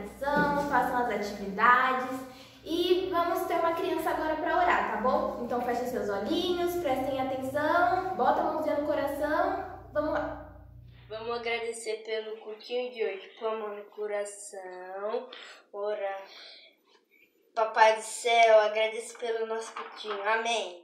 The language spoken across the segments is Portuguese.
atenção, façam as atividades e vamos ter uma criança agora para orar, tá bom? Então fechem seus olhinhos, prestem atenção, bota a mãozinha no coração, vamos lá. Vamos agradecer pelo cultinho de hoje, pôr a mão no coração, orar. Papai do céu, agradeço pelo nosso cultinho, amém.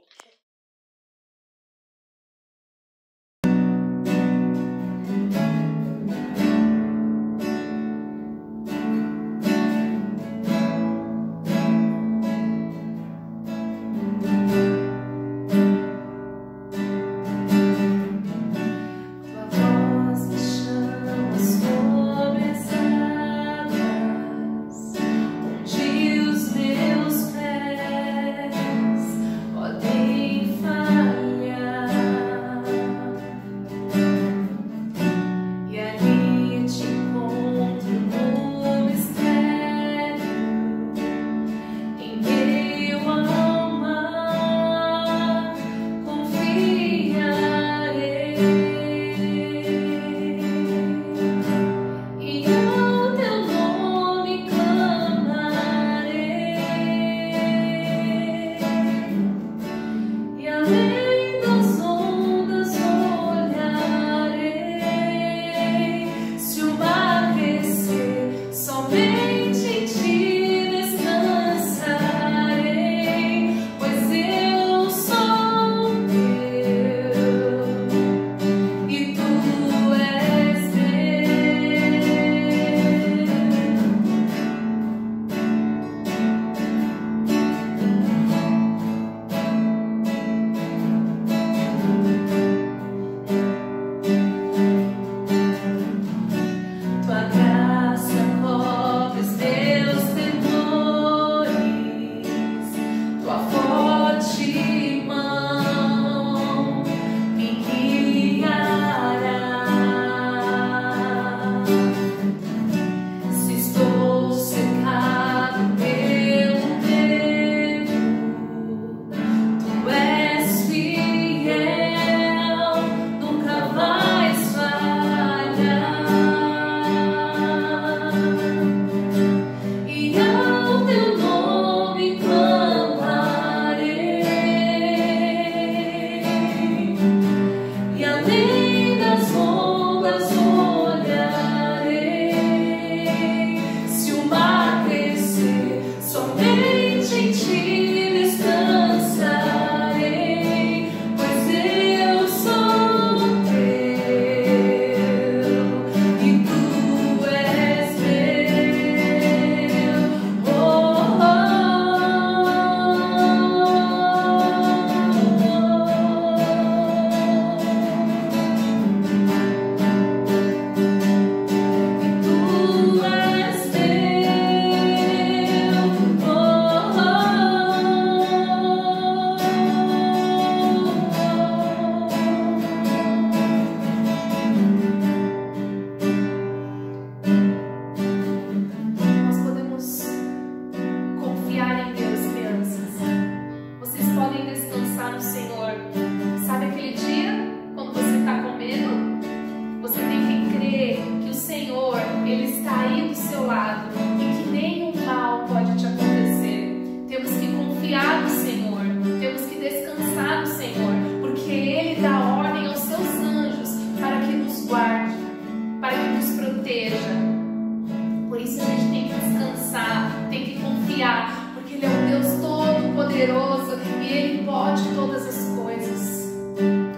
Por isso a gente tem que descansar, tem que confiar, porque Ele é um Deus todo-poderoso e Ele pode todas as coisas.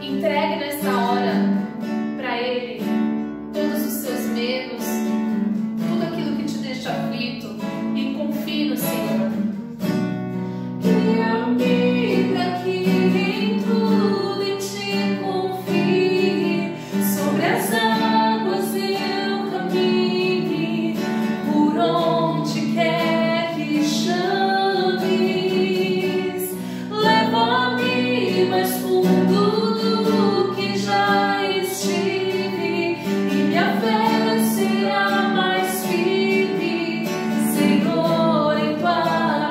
Entregue nessa hora para Ele todos os seus medos, tudo aquilo que te deixa aflito e confie no Senhor. E amiga que em tudo em ti confie, sobre as águas eu caminhe, por onde quer que chames, leva-me mais fundo do que já estive, e minha fé será mais firme, Senhor, em tua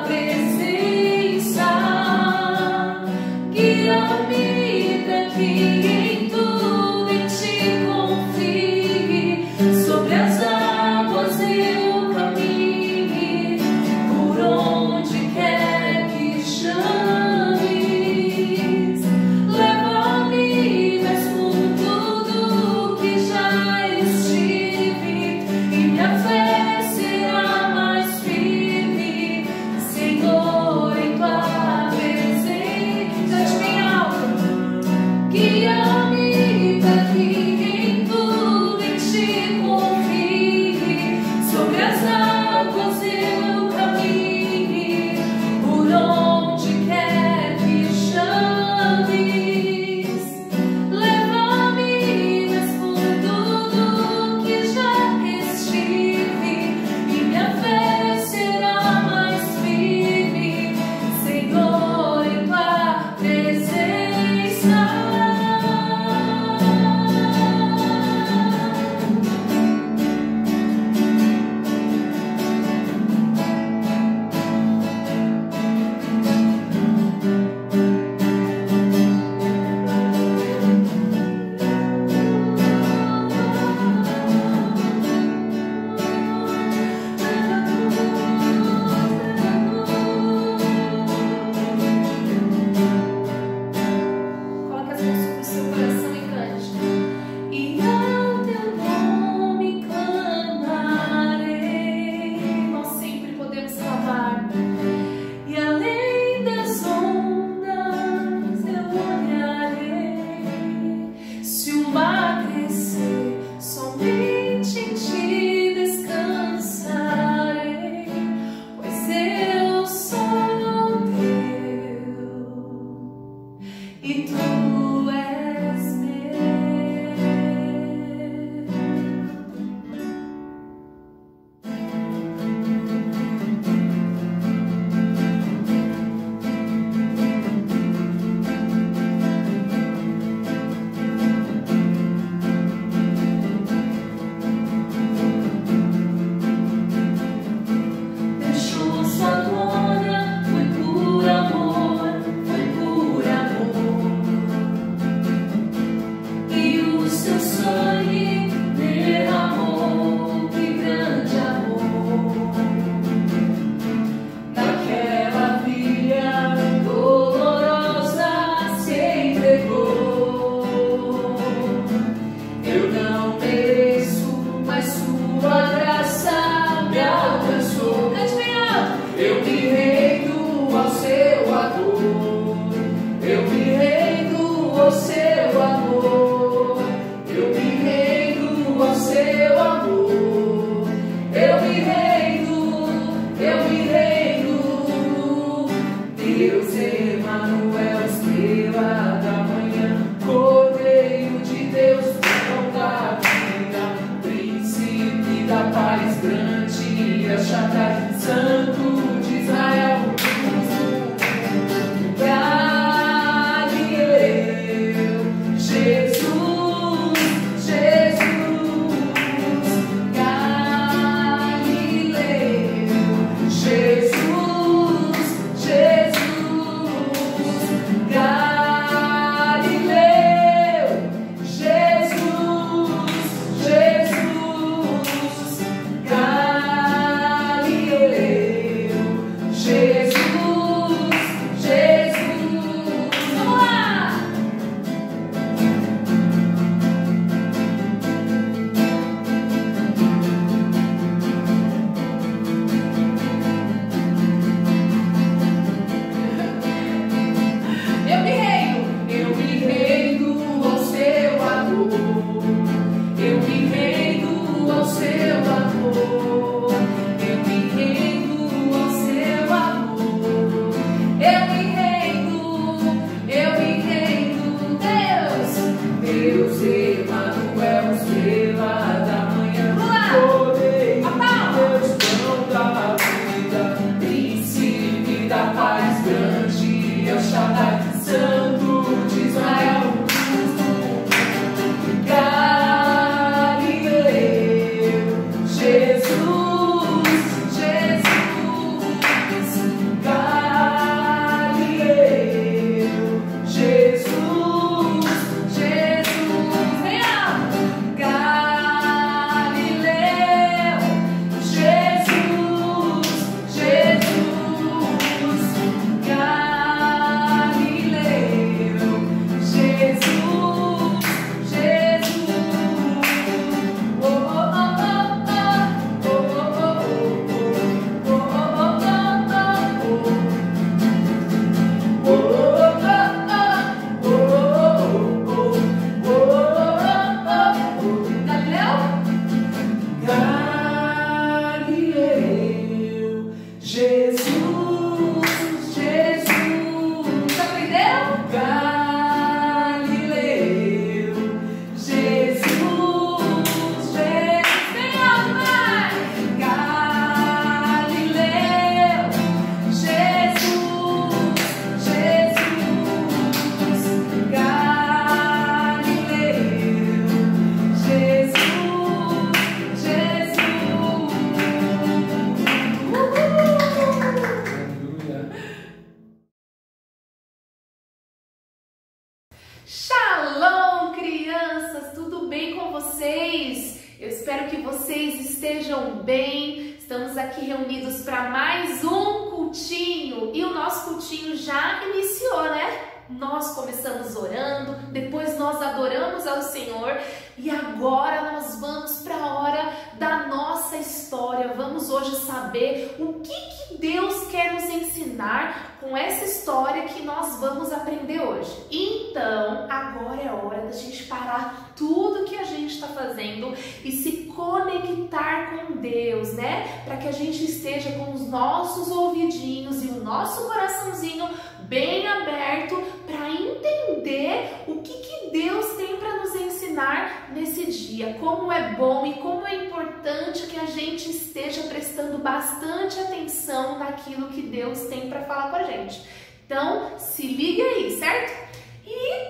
Jesus. Shalom, crianças! Tudo bem com vocês? Eu espero que vocês estejam bem. Estamos aqui reunidos para mais um cultinho e o nosso cultinho já iniciou, né? Nós começamos orando, depois nós adoramos ao Senhor e agora nós vamos para a hora da nossa história. Vamos hoje saber o que Deus quer nos ensinar com essa história que nós vamos aprender hoje. Então, agora é a hora da gente parar tudo que a gente está fazendo e se conectar com Deus, né? Para que a gente esteja com os nossos ouvidinhos e o nosso coraçãozinho bem aberto para entender o que Deus tem para nos ensinar nesse dia. Como é bom e como é importante que a gente esteja prestando bastante atenção naquilo que Deus tem para falar com a gente. Então, se liga aí, certo? E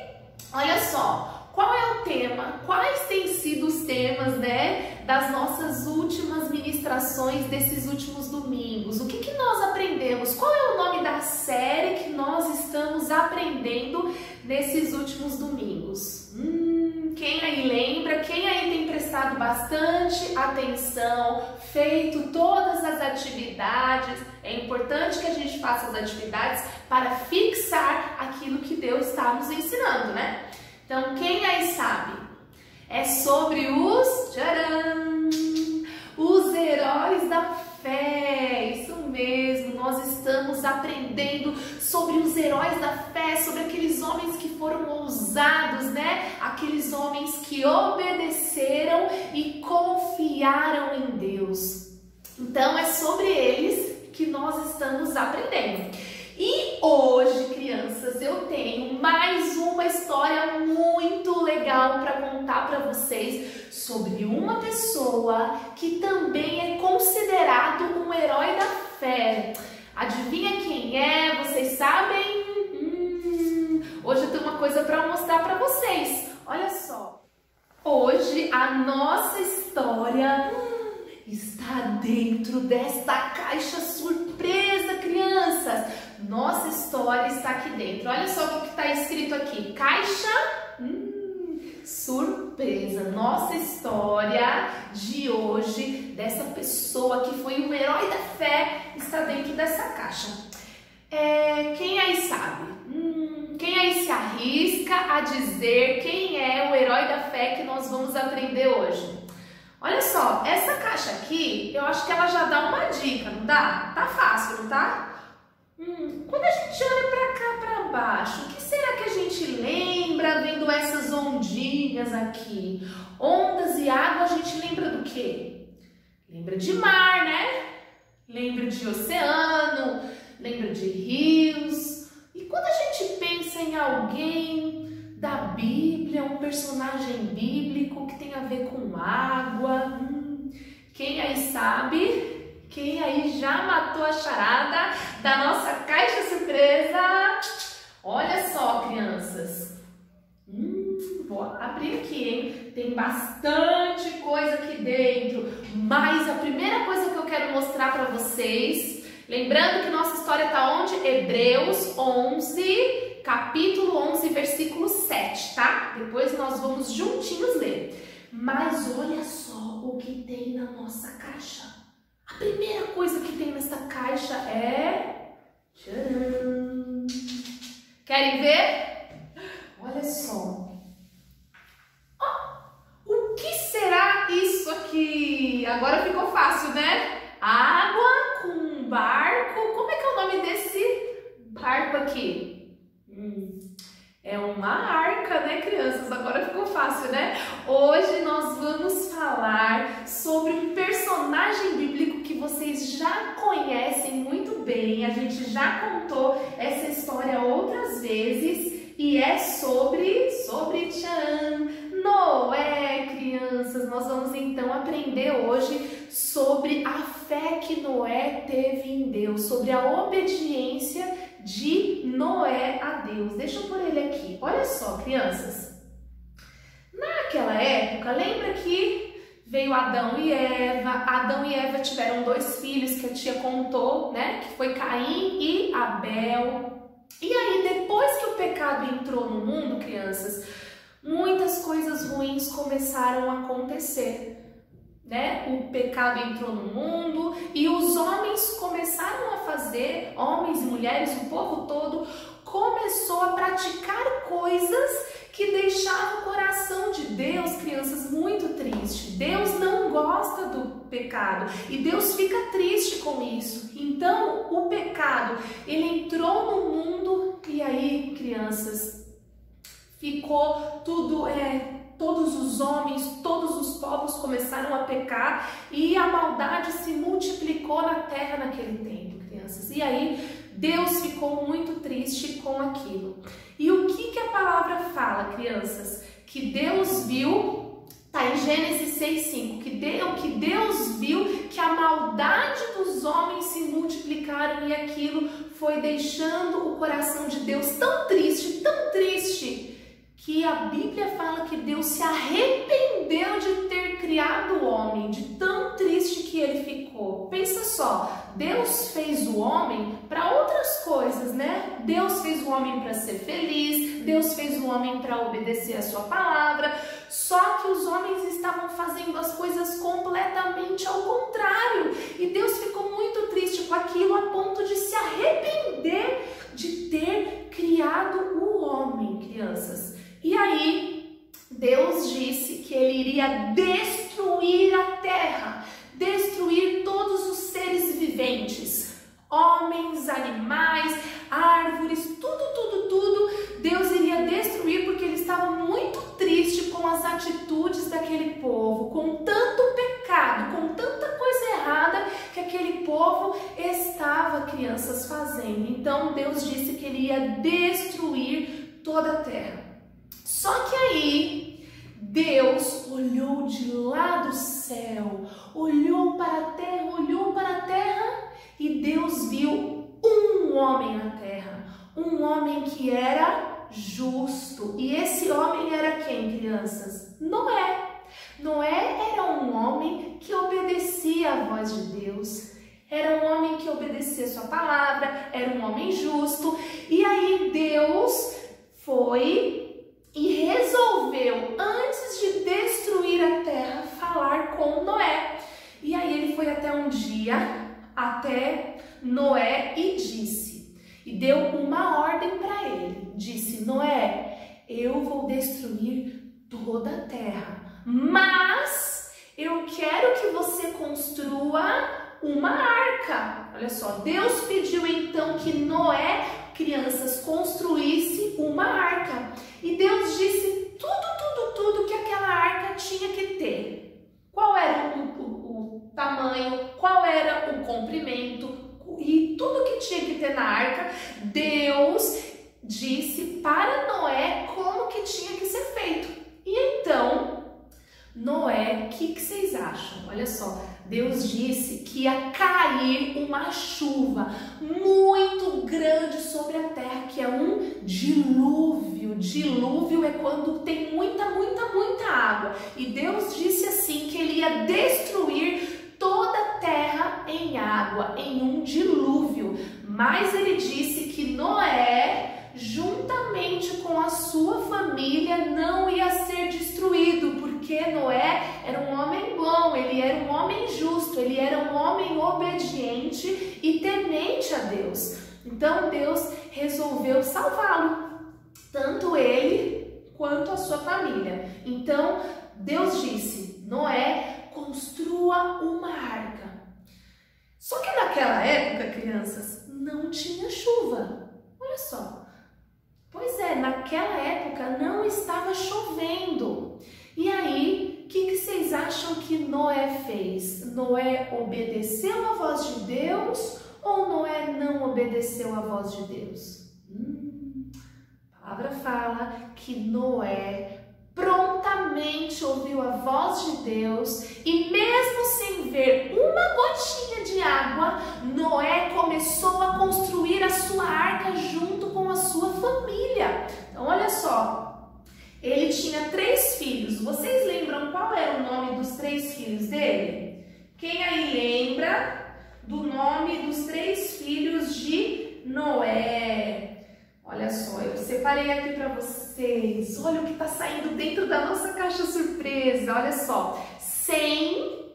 olha só, qual é o tema? Quais têm sido os temas, né, das nossas últimas ministrações desses últimos domingos? O que nós aprendemos? Qual é o nome da série que nós estamos aprendendo nesses últimos domingos? Quem aí lembra? Quem aí tem prestado bastante atenção, feito todas as atividades? É importante que a gente faça as atividades para fixar aquilo que Deus está nos ensinando, né? Então, quem aí sabe? É sobre os heróis da fé. Isso mesmo, nós estamos aprendendo sobre os heróis da fé, sobre aqueles homens que foram ousados, né? Aqueles homens que obedeceram e confiaram em Deus. Então, é sobre eles que nós estamos aprendendo. E hoje, crianças, eu tenho mais uma história muito legal para contar para vocês sobre uma pessoa que também é considerado um herói da fé. Adivinha quem é? Vocês sabem? Hoje eu tenho uma coisa para mostrar para vocês. Olha só. Hoje a nossa história está dentro desta caixa surpresa, crianças. Nossa história está aqui dentro. Olha só o que está escrito aqui. Caixa surpresa. Nossa história de hoje, dessa pessoa que foi um herói da fé, está dentro dessa caixa. Quem aí sabe? Quem aí se arrisca a dizer quem é o herói da fé que nós vamos aprender hoje? Olha só, essa caixa aqui, eu acho que ela já dá uma dica, não dá? Tá fácil, não tá? Quando a gente olha pra cá, pra baixo, o que será que a gente lembra vendo essas ondinhas aqui? Ondas e água, a gente lembra do quê? Lembra de mar, né? Lembra de oceano, lembra de rios. E quando a gente pensa em alguém da Bíblia, um personagem bíblico que tem a ver com água, quem aí sabe? Quem aí já matou a charada da nossa caixa surpresa? Olha só, crianças. Vou abrir aqui, hein? Tem bastante coisa aqui dentro. Mas a primeira coisa que eu quero mostrar para vocês, lembrando que nossa história está onde? Hebreus 11, capítulo 11, versículo 7, tá? Depois nós vamos juntinhos ler. Mas olha só o que tem na nossa caixa. A primeira coisa que tem nessa caixa é... Tcharam! Querem ver? Olha só. O que será isso aqui? Agora ficou fácil, né? Água com um barco. Como é que é o nome desse barco aqui? É uma arca, né, crianças? Agora ficou fácil, né? Hoje nós vamos falar sobre um personagem bíblico que vocês já conhecem muito bem. A gente já contou essa história outras vezes e é sobre Noé, crianças. Nós vamos então aprender hoje sobre a fé que Noé teve em Deus, sobre a obediência de Noé a Deus. Deixa eu pôr ele aqui. Olha só, crianças. Naquela época, lembra que veio Adão e Eva. Adão e Eva tiveram 2 filhos que a tia contou, né? Que foi Caim e Abel. E aí, depois que o pecado entrou no mundo, crianças, muitas coisas ruins começaram a acontecer, né? O pecado entrou no mundo e os homens começaram a fazer, homens e mulheres, o povo todo, começou a praticar coisas que deixavam o coração de Deus, crianças, muito triste. Deus não gosta do pecado e Deus fica triste com isso. Então, o pecado, ele entrou no mundo e aí, crianças, ficou tudo, todos os homens, todos os povos começaram a pecar e a maldade se multiplicou na terra naquele tempo, crianças. E aí, Deus ficou muito triste com aquilo. E o que a palavra fala, crianças? Que Deus viu, tá em Gênesis 6:5, que Deus viu que a maldade dos homens se multiplicaram e aquilo foi deixando o coração de Deus tão triste, que a Bíblia fala que Deus se arrependeu de ter criado o homem, de tão triste que ele ficou. Pensa só, Deus fez o homem para outras coisas, né? Deus fez o homem para ser feliz, Deus fez o homem para obedecer a sua palavra, só que os homens estavam fazendo as coisas completamente ao contrário. E Deus ficou muito triste com aquilo a ponto de se arrepender de ter criado o homem, crianças. E aí, Deus disse que ele iria destruir a terra, destruir todos os seres viventes, homens, animais, árvores, tudo. Deus iria destruir porque ele estava muito triste com as atitudes daquele povo, com tanto pecado, com tanta coisa errada que aquele povo estava, crianças, fazendo. Então, Deus disse que ele ia destruir toda a terra. Só que aí, Deus olhou de lá do céu, olhou para a terra e Deus viu um homem na terra, um homem que era justo. E esse homem era quem, crianças? Noé. Noé era um homem que obedecia à voz de Deus, era um homem que obedecia a sua palavra, era um homem justo. E aí Deus foi e resolveu, antes de destruir a terra, falar com Noé. E aí ele foi até um dia, até Noé e disse, e deu uma ordem para ele, disse: Noé, eu vou destruir toda a terra, mas eu quero que você construa uma arca. Olha só, Deus pediu então que Noé, crianças, construísse uma arca. E Deus disse tudo que aquela arca tinha que ter. Qual era o tamanho, qual era o comprimento e tudo que tinha que ter na arca. Deus disse para Noé como que tinha que ser feito. E então, Noé, o que vocês acham? Olha só, Deus disse que ia cair uma chuva muito grande sobre a terra, que é um dilúvio. Dilúvio é quando tem muita água. E Deus disse assim que ele ia destruir toda a terra em água, em um dilúvio. Mas ele disse que Noé, juntamente com a sua família, não ia ser destruído, porque Noé era um homem bom, ele era um homem justo, ele era um homem obediente e temente a Deus. Então Deus resolveu salvá-lo, tanto ele quanto a sua família. Então Deus disse: Noé, construa uma arca. Só que naquela época, crianças, não tinha chuva. Olha só. Pois é, naquela época não estava chovendo. E aí, o que vocês acham que Noé fez? Noé obedeceu a voz de Deus ou Noé não obedeceu a voz de Deus? A palavra fala que Noé prontamente ouviu a voz de Deus e mesmo sem ver uma gotinha de água, Noé começou a construir a sua arca junto com a sua família. Então olha só, ele tinha 3 filhos. Vocês lembram qual era o nome dos 3 filhos dele? Quem aí lembra do nome dos 3 filhos de Noé? Olha só, eu separei aqui para vocês. Olha o que está saindo dentro da nossa caixa surpresa. Olha só, Sem,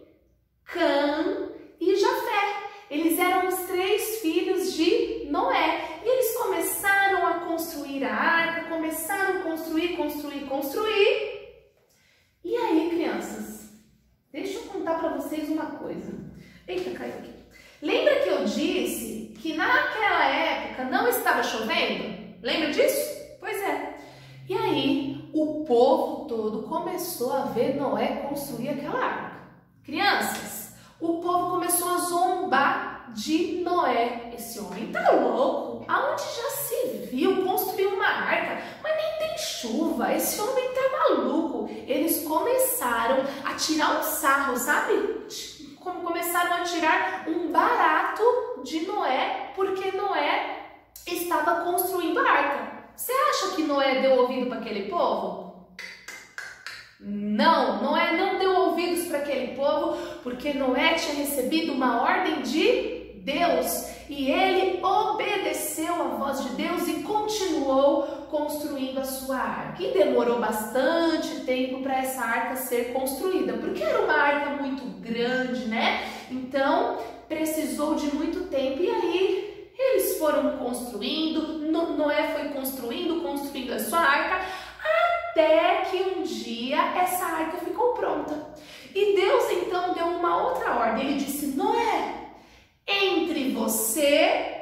Cã e Jafé. Eles eram os 3 filhos de Noé. E eles começaram a construir a arca, começaram a construir. E aí, crianças, deixa eu contar para vocês uma coisa. Eita, caiu aqui. Lembra que eu disse que naquela época não estava chovendo? Lembra disso? Pois é. E aí, o povo todo começou a ver Noé construir aquela arca. Crianças, o povo começou a zombar de Noé. Esse homem tá louco? Aonde já se viu construir uma arca? Mas nem tem chuva. Esse homem tá maluco. Eles começaram a tirar um sarro, sabe? Como começaram a tirar um barato de Noé, porque Noé estava construindo a arca. Você acha que Noé deu ouvido para aquele povo? Não, Noé não deu ouvidos para aquele povo, porque Noé tinha recebido uma ordem de Deus e ele obedeceu a voz de Deus e continuou construindo a sua arca. E demorou bastante tempo para essa arca ser construída, porque era uma arca muito grande, né? Então precisou de muito tempo. E aí eles foram construindo, Noé foi construindo a sua arca, até que um dia essa arca ficou pronta. E Deus então deu uma outra ordem. Ele disse: Noé, entre você,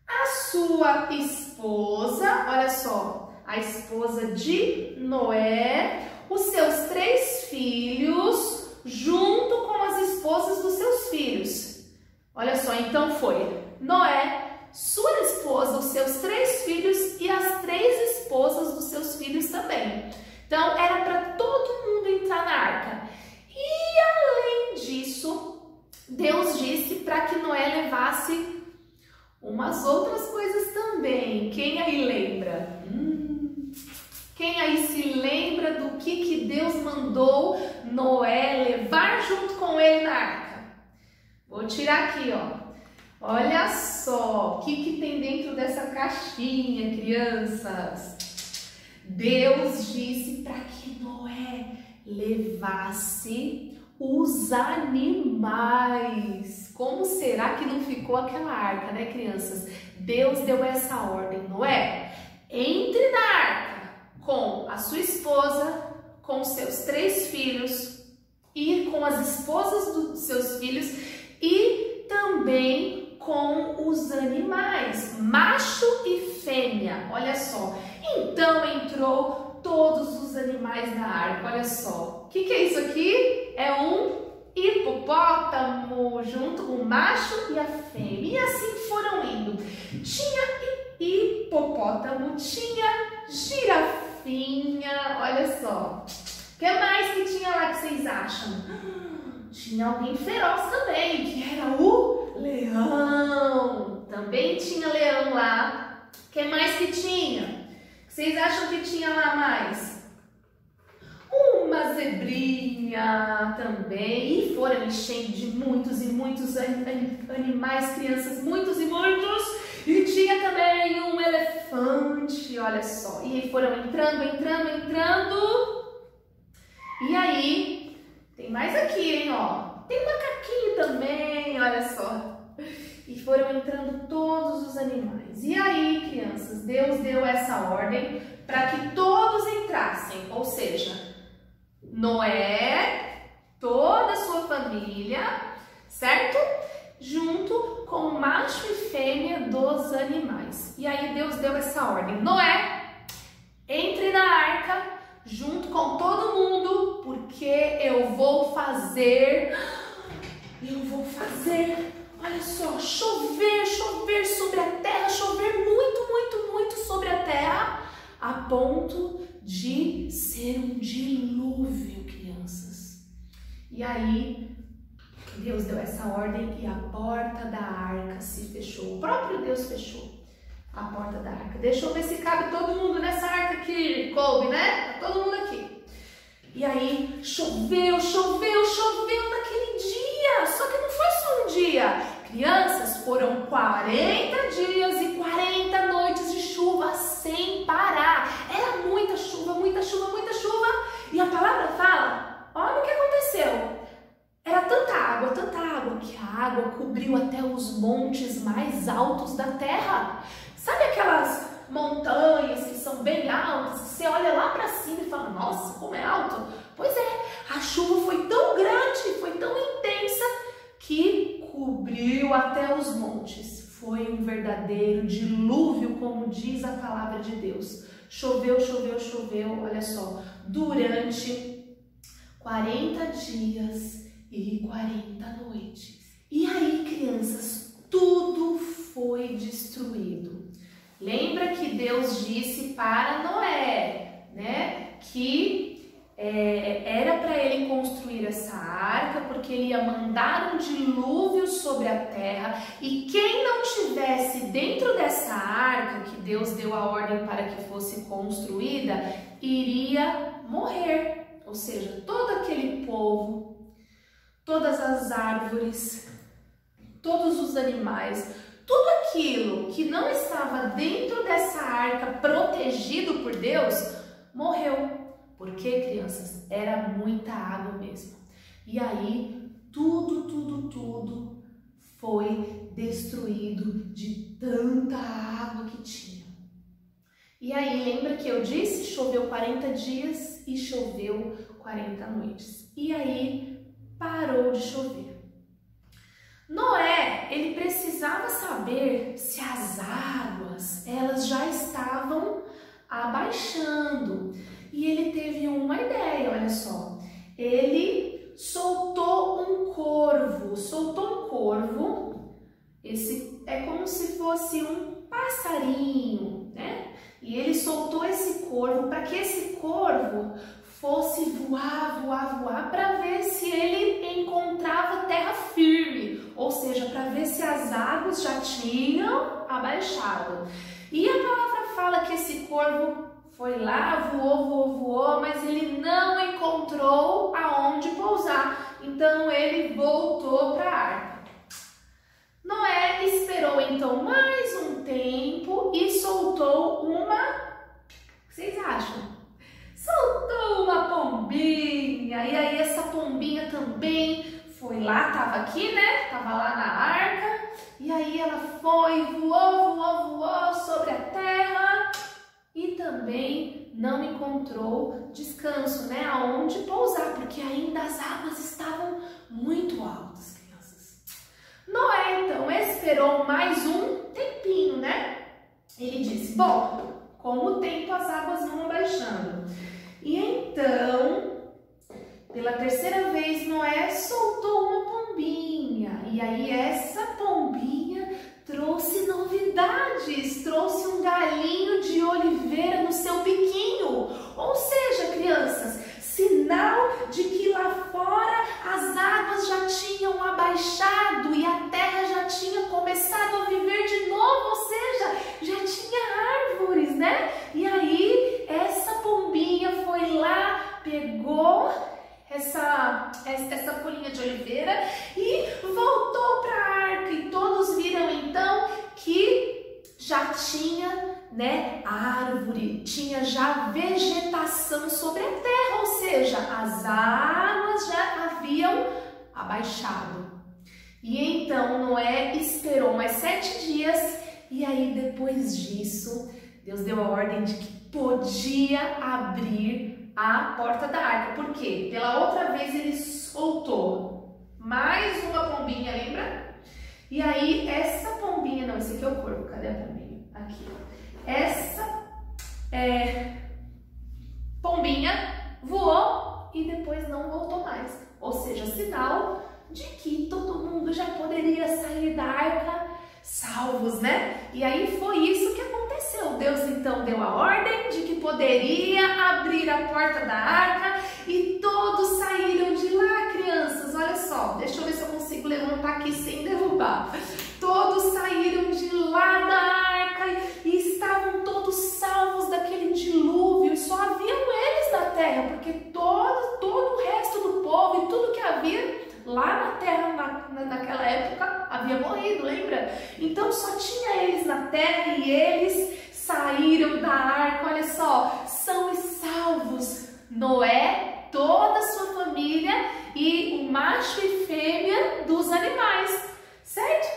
a sua esposa, olha só, a esposa de Noé, os seus 3 filhos, junto com as esposas dos seus filhos. Olha só, então foi Noé, sua esposa, os seus 3 filhos e as 3 esposas dos seus filhos também. Então era para todo mundo entrar na arca. E além disso, Deus disse para que Noé levasse umas outras coisas também. Quem aí lembra? Quem aí se lembra do que Deus mandou Noé levar junto com ele na arca? Vou tirar aqui, ó. Olha só, o que tem dentro dessa caixinha, crianças? Deus disse para que Noé levasse os animais. Como será que não ficou aquela arca, né, crianças? Deus deu essa ordem: Noé, entre na arca com a sua esposa, com seus 3 filhos e com as esposas dos seus filhos e também com os animais, macho e fêmea. Olha só. Então entrou todos os animais na arca. Olha só. O que é isso aqui? É um hipopótamo, junto com o macho e a fêmea. E assim foram indo. Tinha hipopótamo, tinha girafinha. Olha só. O que mais que tinha lá que vocês acham? Tinha alguém feroz também, que era o leão. Também tinha leão lá. O que mais que tinha? Vocês acham que tinha lá mais? Uma zebrinha também. E foram enchendo de muitos e muitos animais, crianças, muitos e muitos. E tinha também um elefante, olha só. E foram entrando. E aí, tem mais aqui, hein, ó. Tem macaquinho também, olha só. E foram entrando todos os animais. E aí, crianças, Deus deu essa ordem para que todos entrassem. Ou seja, Noé, toda a sua família, certo? Junto com o macho e fêmea dos animais. E aí Deus deu essa ordem: Noé, entre na arca junto com todo mundo, porque eu vou fazer, olha só, chover sobre a terra, chover muito sobre a terra, a ponto de ser um dilúvio, crianças. E aí Deus deu essa ordem e a porta da arca se fechou. O próprio Deus fechou a porta da arca. Deixa eu ver se cabe todo mundo nessa arca aqui. Coube, né? Tá todo mundo aqui. E aí choveu naquele dia. Só que não foi só um dia. Crianças, foram 40 dias e 40 noites de chuva. água cobriu até os montes mais altos da terra. Sabe aquelas montanhas que são bem altas, que você olha lá para cima e fala, nossa, como é alto? Pois é, a chuva foi tão grande, foi tão intensa, que cobriu até os montes. Foi um verdadeiro dilúvio, como diz a palavra de Deus. Choveu, choveu, choveu, olha só, durante 40 dias e 40 noites. E aí, crianças, tudo foi destruído. Lembra que Deus disse para Noé, né, que era para ele construir essa arca, porque ele ia mandar um dilúvio sobre a terra, e quem não tivesse dentro dessa arca, que Deus deu a ordem para que fosse construída, iria morrer. Ou seja, todo aquele povo, todas as árvores, todos os animais, tudo aquilo que não estava dentro dessa arca, protegido por Deus, morreu. Porque, crianças, era muita água mesmo. E aí, tudo foi destruído de tanta água que tinha. E aí, lembra que eu disse? Choveu 40 dias e choveu 40 noites. E aí, parou de chover. Noé, ele precisava saber se as águas, elas já estavam abaixando. E ele teve uma ideia, olha só. Ele soltou um corvo. Esse é como se fosse um passarinho, né? E ele soltou esse corvo para que esse corvo fosse voar para ver se ele encontrava terra firme, ou seja, para ver se as águas já tinham abaixado. E a palavra fala que esse corvo foi lá, voou, mas ele não encontrou aonde pousar. Então ele voltou para a arca. Noé esperou então mais um tempo e soltou uma... O que vocês acham? Soltou uma pombinha. E aí essa pombinha também foi lá, tava aqui, né? Tava lá na arca. E aí ela foi, voou sobre a terra. E também não encontrou descanso, né? Aonde pousar, porque ainda as águas estavam muito altas, crianças. Noé, então, esperou mais um tempinho, né? Ele disse, bom, com o tempo as águas vão abaixando. E então, pela terceira vez, Noé soltou uma pombinha. E aí essa pombinha trouxe novidades, trouxe um galinho de oliveira no seu biquinho. Ou seja, crianças, sinal de que lá fora as águas já tinham abaixado e a terra já tinha começado a viver de novo, ou seja, já tinha árvores, né? E aí essa pombinha foi lá, pegou essa folhinha de oliveira e voltou para a arca, e todos viram então que já tinha, né, árvore, tinha já vegetação sobre a terra, ou seja, as águas já haviam abaixado. E então Noé esperou mais 7 dias, e aí depois disso Deus deu a ordem de que podia abrir a porta da arca. Por quê? Pela outra vez ele soltou mais uma pombinha, lembra? E aí essa pombinha, não, esse aqui é o corvo, cadê a pombinha? Aqui. Essa pombinha voou e depois não voltou mais. Ou seja, sinal de que todo mundo já poderia sair da arca salvos, né? E aí foi isso que aconteceu. Deus então deu a ordem de que poderia abrir a porta da arca e todos saíram de lá, crianças. Olha só, deixa eu ver se eu consigo levantar aqui sem derrubar. Todos saíram de lá da arca e estavam todos salvos daquele dilúvio. E só haviam eles na terra, porque todo o resto do povo e tudo que havia lá na terra, naquela época, havia morrido, lembra? Então só tinha eles na terra e eles saíram da arca. Olha só, são e salvos Noé toda a sua família e o macho e fêmea dos animais, certo?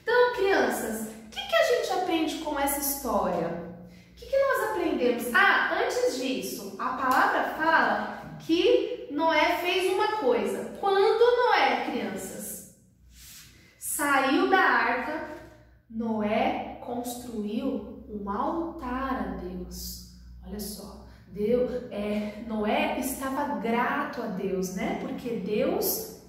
Então, crianças, o que a gente aprende com essa história? O que nós aprendemos? Antes disso, a palavra fala que Noé fez uma coisa. Quando Noé, crianças, saiu da arca, Noé construiu um altar a Deus. Olha só, Noé estava grato a Deus, né? Porque Deus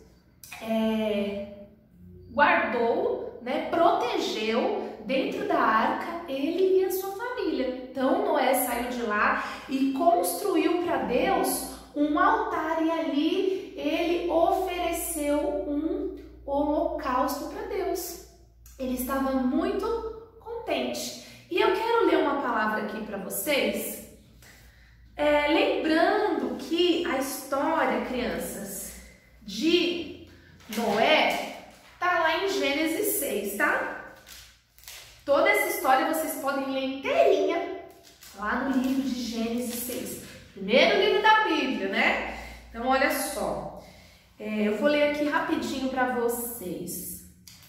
guardou, né? Protegeu dentro da arca ele e a sua família. Então Noé saiu de lá e construiu para Deus um altar e ali ele ofereceu um holocausto para Deus. Ele estava muito contente. E eu quero ler uma palavra aqui para vocês, lembrando que a história, crianças, de Noé tá lá em Gênesis 6, tá? Toda essa história vocês podem ler inteirinha lá no livro de Gênesis 6. Primeiro livro da Bíblia, né? Então, olha só. Eu vou ler aqui rapidinho para vocês.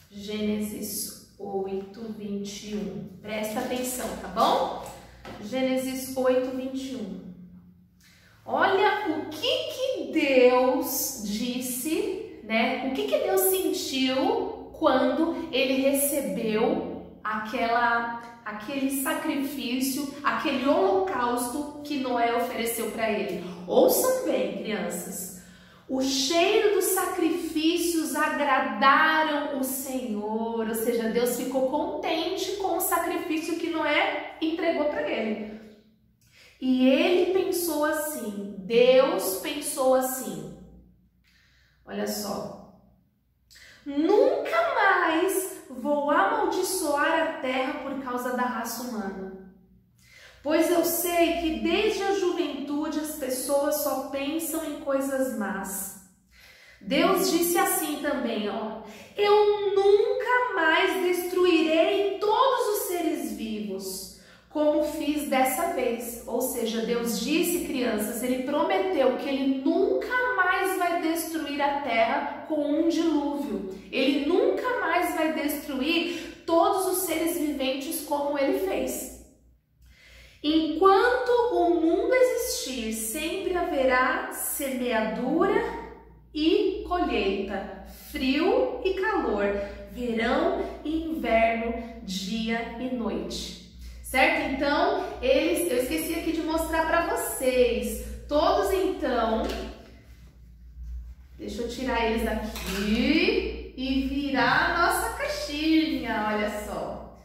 Gênesis 8, 21. Presta atenção, tá bom? Gênesis 8, 21. Olha o que Deus disse, né? O que Deus sentiu quando ele recebeu aquele sacrifício, aquele holocausto que Noé ofereceu para ele. Ouçam bem, crianças. O cheiro dos sacrifícios agradaram o Senhor, ou seja, Deus ficou contente com o sacrifício que Noé entregou para ele. E ele pensou assim, Deus pensou assim, olha só, nunca mais vou amaldiçoar a terra por causa da raça humana, pois eu sei que desde a juventude as pessoas só pensam em coisas más. Deus disse assim também, eu nunca mais destruirei todos os seres vivos, como fiz dessa vez. Ou seja, Deus disse, crianças, ele prometeu que ele nunca mais vai destruir a terra com um dilúvio. Ele nunca mais vai destruir todos os seres viventes como ele fez. Enquanto o mundo existir, sempre haverá semeadura e colheita, frio e calor, verão e inverno, dia e noite. Certo? Então, eu esqueci aqui de mostrar para vocês. Todos, então, deixa eu tirar eles daqui e virar a nossa caixinha, olha só.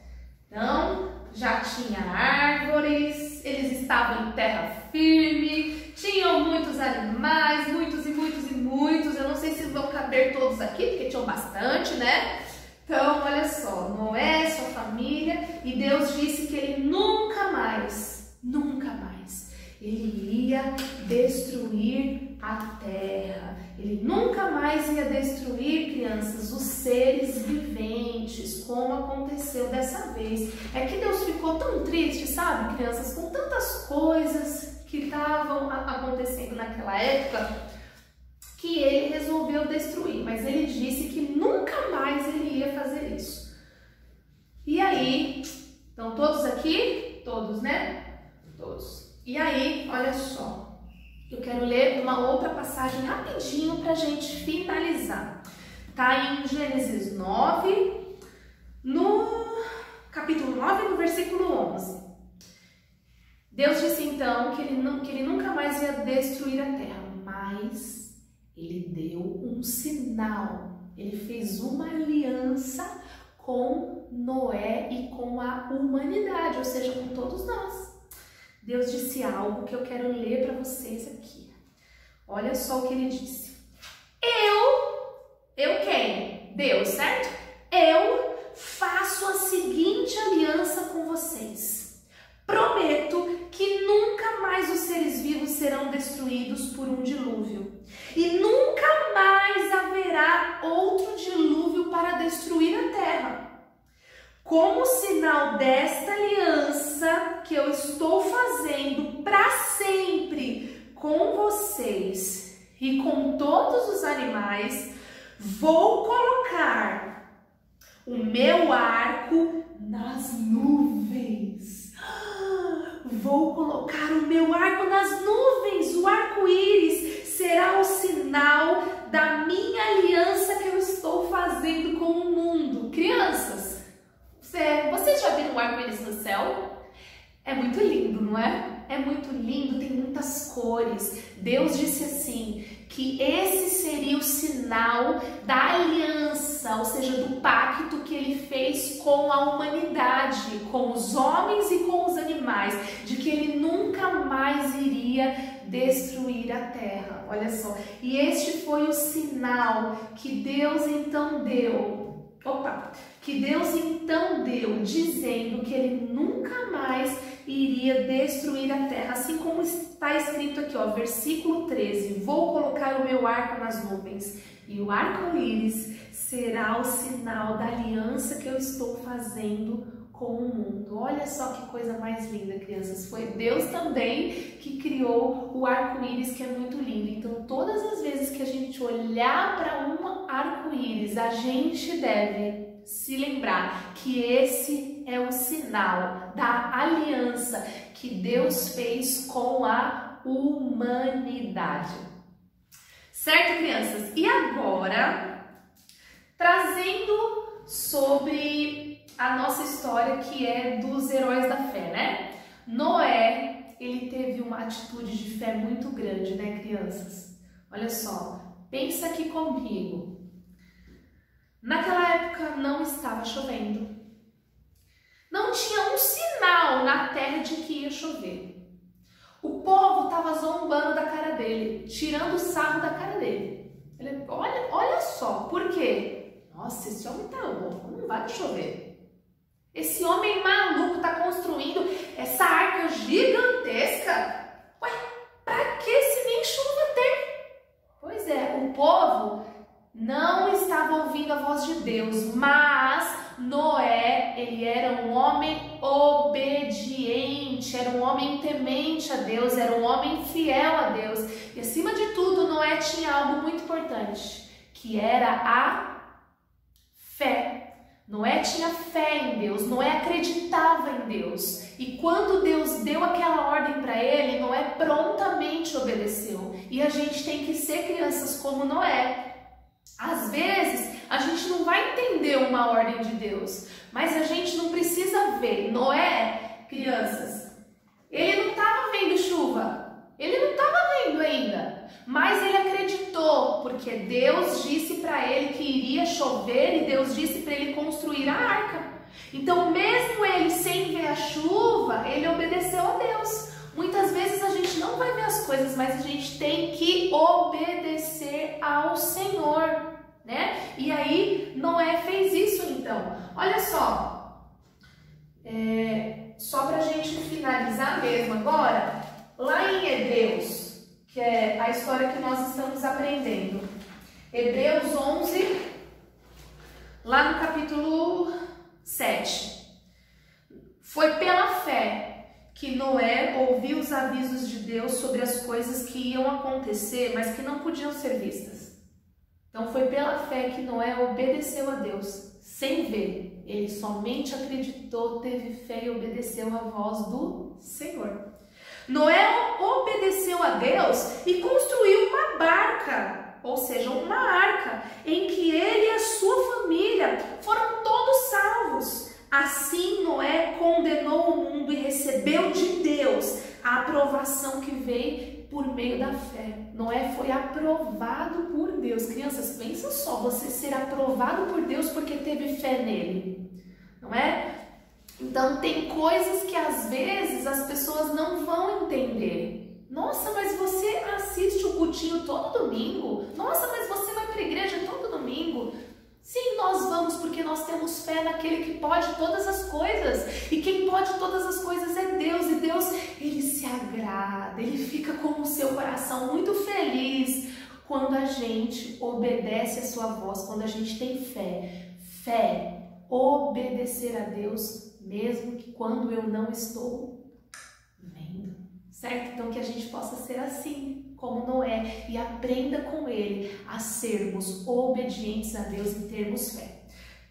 Então, já tinha árvores, eles estavam em terra firme, tinham muitos animais, muitos e muitos e muitos. Eu não sei se vão caber todos aqui, porque tinham bastante, né? Então, olha só, Noé, sua família, e Deus disse que ele nunca mais, ele ia destruir a terra. Ele nunca mais ia destruir, crianças, os seres viventes, como aconteceu dessa vez. É que Deus ficou tão triste, sabe, crianças, com tantas coisas que estavam acontecendo naquela época, que ele resolveu destruir, mas ele disse que nunca mais ele ia fazer isso. E aí, estão todos aqui? Todos, né? Todos. E aí, olha só, eu quero ler uma outra passagem rapidinho para a gente finalizar. Tá em Gênesis 9, no capítulo 9, no versículo 11. Deus disse então que ele nunca mais ia destruir a terra, mas ele deu um sinal, ele fez uma aliança com Noé e com a humanidade, ou seja, com todos nós. Deus disse algo que eu quero ler para vocês aqui. Olha só o que ele disse. Eu quem? Deus, certo? Eu faço a seguinte aliança com vocês. Prometo que nunca mais os seres vivos serão destruídos por um dilúvio. E nunca mais haverá outro dilúvio para destruir a terra. Como sinal desta aliança que eu estou fazendo para sempre com vocês e com todos os animais, vou colocar o meu arco nas nuvens. Vou colocar o meu arco nas nuvens. O arco-íris será o sinal da minha aliança que eu estou fazendo com o mundo. Crianças, vocês já viram o arco-íris no céu? É muito lindo, não é? É muito lindo, tem muitas cores. Deus disse assim, que esse seria o sinal da aliança, ou seja, do pacto que ele fez com a humanidade, com os homens e com os animais, de que ele nunca mais iria destruir a terra. Olha só, e este foi o sinal que Deus então deu. Dizendo que ele nunca mais iria destruir a terra, assim como está escrito aqui, ó, versículo 13, vou colocar o meu arco nas nuvens, e o arco-íris será o sinal da aliança que eu estou fazendo com o mundo. Olha só que coisa mais linda, crianças. Foi Deus também que criou o arco-íris, que é muito lindo. Então, todas as vezes que a gente olhar para um arco-íris, a gente deve se lembrar que esse é o sinal da aliança que Deus fez com a humanidade. Certo, crianças? E agora, trazendo sobre a nossa história, que é dos heróis da fé, né? Noé, ele teve uma atitude de fé muito grande, né, crianças? Olha só, pensa aqui comigo. Naquela época não estava chovendo. Não tinha um sinal na terra de que ia chover. O povo estava zombando da cara dele, tirando sarro da cara dele. Ele, olha só, por quê? Nossa, esse homem tá louco, não vai chover. Esse homem maluco está construindo essa arca gigantesca. Ué, pra que se nem chuva tem? Pois é, o povo não estava ouvindo a voz de Deus, mas Noé, ele era um homem obediente, era um homem temente a Deus, era um homem fiel a Deus. E acima de tudo, Noé tinha algo muito importante, que era a fé. Noé tinha fé em Deus, Noé acreditava em Deus. E quando Deus deu aquela ordem para ele, Noé prontamente obedeceu. E a gente tem que ser crianças como Noé. Às vezes, a gente não vai entender uma ordem de Deus, mas a gente não precisa ver. Noé, crianças, ele não estava vendo chuva, ele não estava vendo ainda, mas ele acreditou, porque Deus disse para ele que iria chover e Deus disse para ele construir a arca. Então, mesmo ele sem ver a chuva, ele obedeceu a Deus. Muitas vezes a gente não vai ver as coisas, mas a gente tem que obedecer ao Senhor, né? E aí Noé fez isso então. Olha só, só pra gente finalizar mesmo agora, lá em Hebreus, que é a história que nós estamos aprendendo. Hebreus 11, lá no capítulo 7. Foi pela fé que Noé ouviu os avisos de Deus sobre as coisas que iam acontecer, mas que não podiam ser vistas. Então foi pela fé que Noé obedeceu a Deus, sem ver. Ele somente acreditou, teve fé e obedeceu a voz do Senhor. Noé obedeceu a Deus e construiu uma barca, ou seja, uma arca, em que ele e a sua família foram todos salvos. Assim Noé condenou o mundo e recebeu de Deus a aprovação que veio por meio da fé. Noé foi aprovado por Deus. Crianças, pensa só, você ser aprovado por Deus porque teve fé nele, não é? Então tem coisas que às vezes as pessoas não vão entender. Nossa, mas você assiste o cultinho todo domingo? Nossa, mas você vai para a igreja todo domingo? Sim, nós vamos porque nós temos fé naquele que pode todas as coisas. E quem pode todas as coisas é Deus. E Deus, ele se agrada, ele fica com o seu coração muito feliz quando a gente obedece a sua voz, quando a gente tem fé. Fé, obedecer a Deus, mesmo que quando eu não estou vendo. certo? Então que a gente possa ser assim, como Noé, e aprenda com ele a sermos obedientes a Deus e termos fé.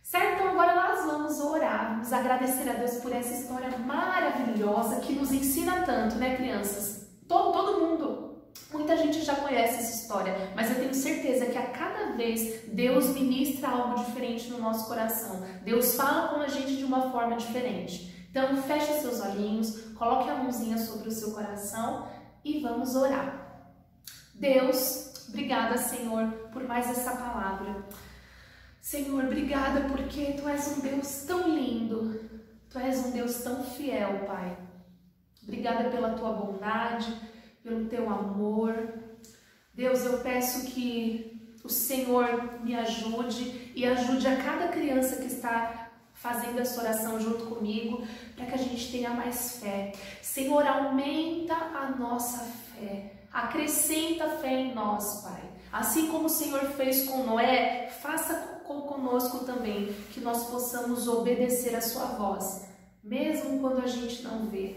Certo? Então agora nós vamos orar, vamos agradecer a Deus por essa história maravilhosa que nos ensina tanto, né, crianças? Todo mundo, muita gente já conhece essa história, mas eu tenho certeza que a cada vez Deus ministra algo diferente no nosso coração. Deus fala com a gente de uma forma diferente. Então feche os seus olhinhos, coloque a mãozinha sobre o seu coração e vamos orar. Deus, obrigada, Senhor, por mais essa palavra. Senhor, obrigada porque Tu és um Deus tão lindo, Tu és um Deus tão fiel, Pai. Obrigada pela Tua bondade, pelo Teu amor. Deus, eu peço que o Senhor me ajude e ajude a cada criança que está fazendo essa oração junto comigo, para que a gente tenha mais fé. Senhor, aumenta a nossa fé, acrescenta fé em nós, Pai. Assim como o Senhor fez com Noé, faça conosco também, que nós possamos obedecer a Sua voz, mesmo quando a gente não vê,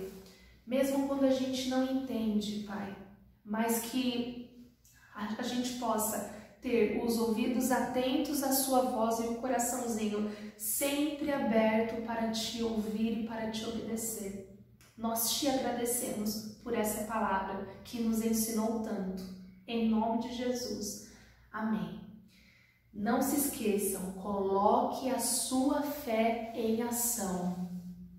mesmo quando a gente não entende, Pai, mas que a gente possa ter os ouvidos atentos à Sua voz e o coraçãozinho sempre aberto para Te ouvir e para Te obedecer. Nós Te agradecemos por essa palavra que nos ensinou tanto. Em nome de Jesus. Amém. Não se esqueçam, coloque a sua fé em ação.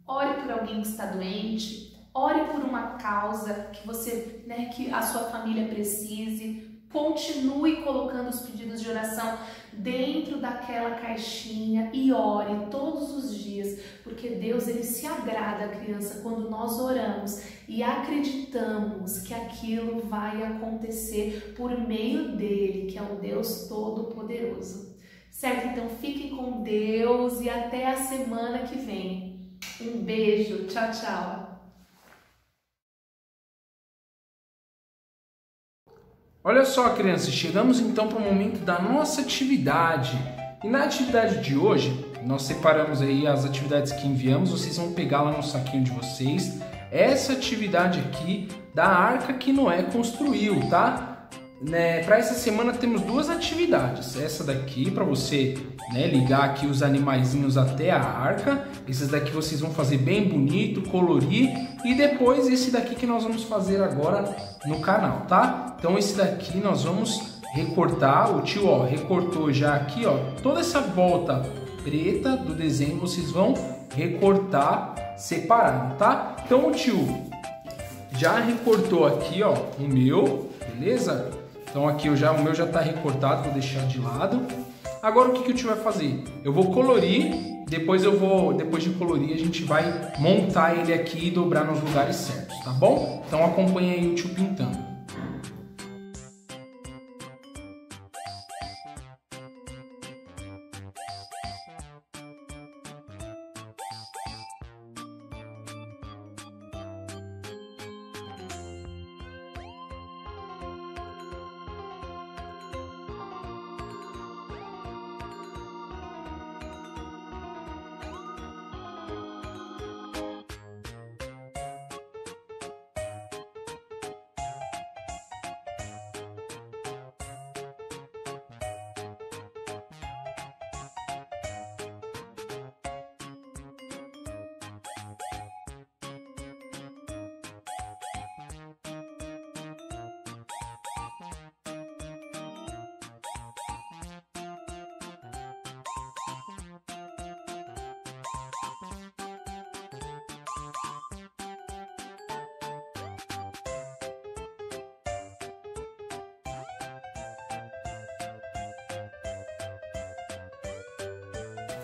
Ore por alguém que está doente, ore por uma causa que você, que a sua família precise. Continue colocando os pedidos de oração dentro daquela caixinha e ore todos os dias, porque Deus, Ele se agrada, criança, quando nós oramos e acreditamos que aquilo vai acontecer por meio dEle, que é o Deus Todo-Poderoso. Certo? Então fiquem com Deus e até a semana que vem. Um beijo, tchau, tchau! Olha só, crianças, chegamos então para o momento da nossa atividade. E na atividade de hoje, nós separamos aí as atividades que enviamos, vocês vão pegar lá no saquinho de vocês. Essa atividade aqui da arca que Noé construiu, tá? Para essa semana temos duas atividades. Essa daqui para você ligar aqui os animaizinhos até a arca. Esses daqui vocês vão fazer bem bonito, colorir. E depois esse daqui que nós vamos fazer agora no canal, tá? Então esse daqui nós vamos recortar. O tio recortou já aqui, toda essa volta preta do desenho vocês vão recortar separado, tá? Então o tio já recortou aqui, o meu, beleza? Então aqui o meu já está recortado, vou deixar de lado. Agora o que o tio vai fazer? Eu vou colorir, depois de colorir a gente vai montar ele aqui e dobrar nos lugares certos, tá bom? Então acompanha aí o tio pintando.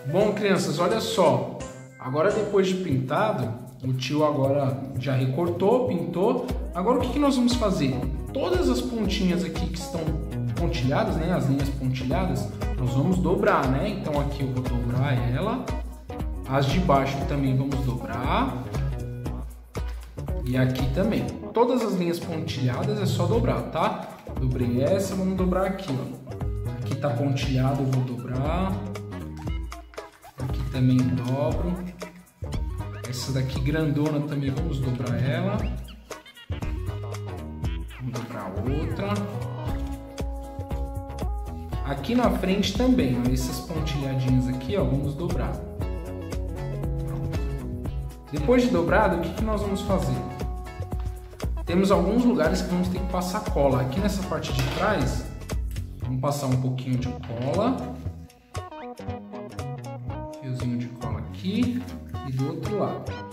Bom, crianças, olha só, agora depois de pintado, o tio agora já recortou, pintou. Agora o que nós vamos fazer? Todas as pontinhas aqui que estão pontilhadas, as linhas pontilhadas, nós vamos dobrar, Então aqui eu vou dobrar ela, as de baixo também vamos dobrar, e aqui também. Todas as linhas pontilhadas é só dobrar, tá? Dobrei essa, vamos dobrar aqui, Aqui tá pontilhado, eu vou dobrar. Também dobro. Essa daqui grandona também vamos dobrar ela. Vamos dobrar outra. Aqui na frente também, ó, essas pontilhadinhas aqui, ó, vamos dobrar. Pronto. Depois de dobrado, o que nós vamos fazer? Temos alguns lugares que vamos ter que passar cola. Aqui nessa parte de trás, vamos passar um pouquinho de cola. Fiozinho de cola aqui e do outro lado.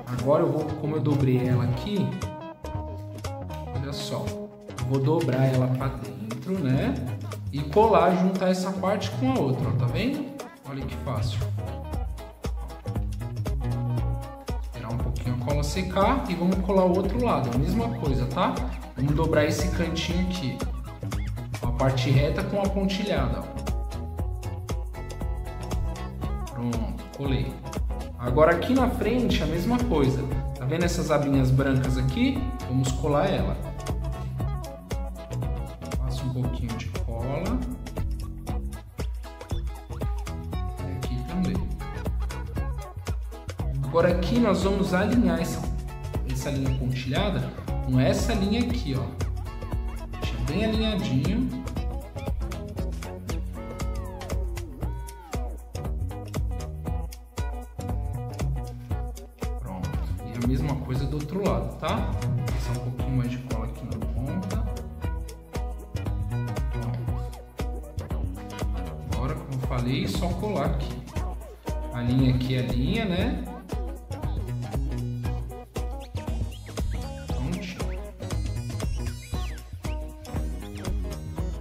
Agora eu vou, como eu dobrei ela aqui, olha só, eu vou dobrar ela para dentro, né? E colar, juntar essa parte com a outra, ó, tá vendo? Olha que fácil. Esperar um pouquinho a cola secar e vamos colar o outro lado, a mesma coisa, tá? Vamos dobrar esse cantinho aqui, a parte reta com a pontilhada, ó. Pronto, colei. Agora aqui na frente a mesma coisa, tá vendo essas abinhas brancas aqui? Vamos colar ela. Passa um pouquinho de cola. E aqui também. Agora aqui nós vamos alinhar essa linha pontilhada com essa linha aqui, ó. Deixa bem alinhadinho. A mesma coisa do outro lado, tá? Passar um pouquinho mais de cola aqui na ponta. Agora, como eu falei, só colar aqui. A linha aqui é a linha, né? Prontinho.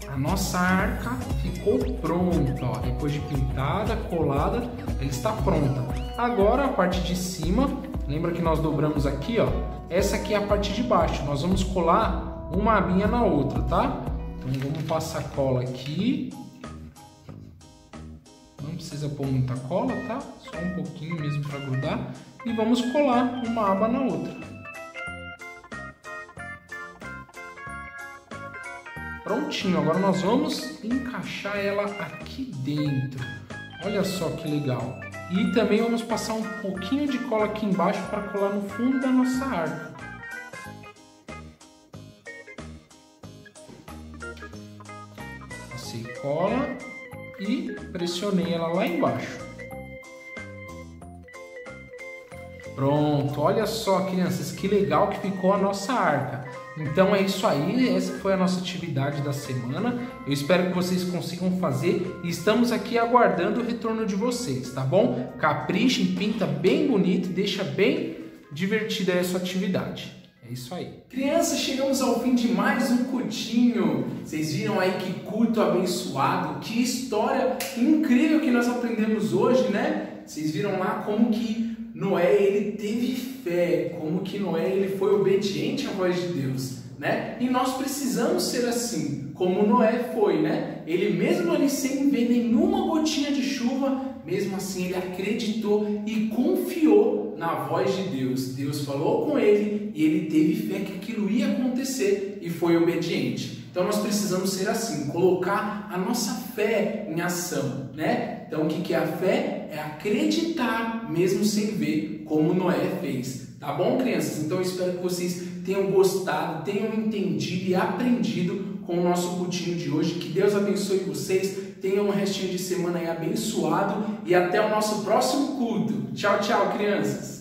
A nossa arca ficou pronta, ó. Depois de pintada, colada, ela está pronta. Agora, a parte de cima... Lembra que nós dobramos aqui, ó? Essa aqui é a parte de baixo. Nós vamos colar uma abinha na outra, tá? Então vamos passar cola aqui. Não precisa pôr muita cola, tá? Só um pouquinho mesmo para grudar. E vamos colar uma aba na outra. Prontinho. Agora nós vamos encaixar ela aqui dentro. Olha só que legal. E também vamos passar um pouquinho de cola aqui embaixo para colar no fundo da nossa arca. Passei cola e pressionei ela lá embaixo. Pronto, olha só, crianças, que legal que ficou a nossa arca. Então é isso aí, essa foi a nossa atividade da semana. Eu espero que vocês consigam fazer e estamos aqui aguardando o retorno de vocês, tá bom? Caprichem, pinta bem bonito e deixa bem divertida essa atividade. É isso aí. Crianças, chegamos ao fim de mais um cultinho. Vocês viram aí que culto abençoado, que história incrível que nós aprendemos hoje, né? Vocês viram lá como que Noé, ele teve fé, como que Noé, ele foi obediente à voz de Deus, né? E nós precisamos ser assim, como Noé foi, né? Ele mesmo ali sem ver nenhuma gotinha de chuva, mesmo assim ele acreditou e confiou na voz de Deus. Deus falou com ele e ele teve fé que aquilo ia acontecer e foi obediente. Então nós precisamos ser assim, colocar a nossa fé em ação, né? Então o que é a fé? É acreditar mesmo sem ver, como Noé fez. Tá bom, crianças? Então eu espero que vocês tenham gostado, tenham entendido e aprendido com o nosso cultinho de hoje. Que Deus abençoe vocês, tenham um restinho de semana aí abençoado e até o nosso próximo culto. Tchau, tchau, crianças!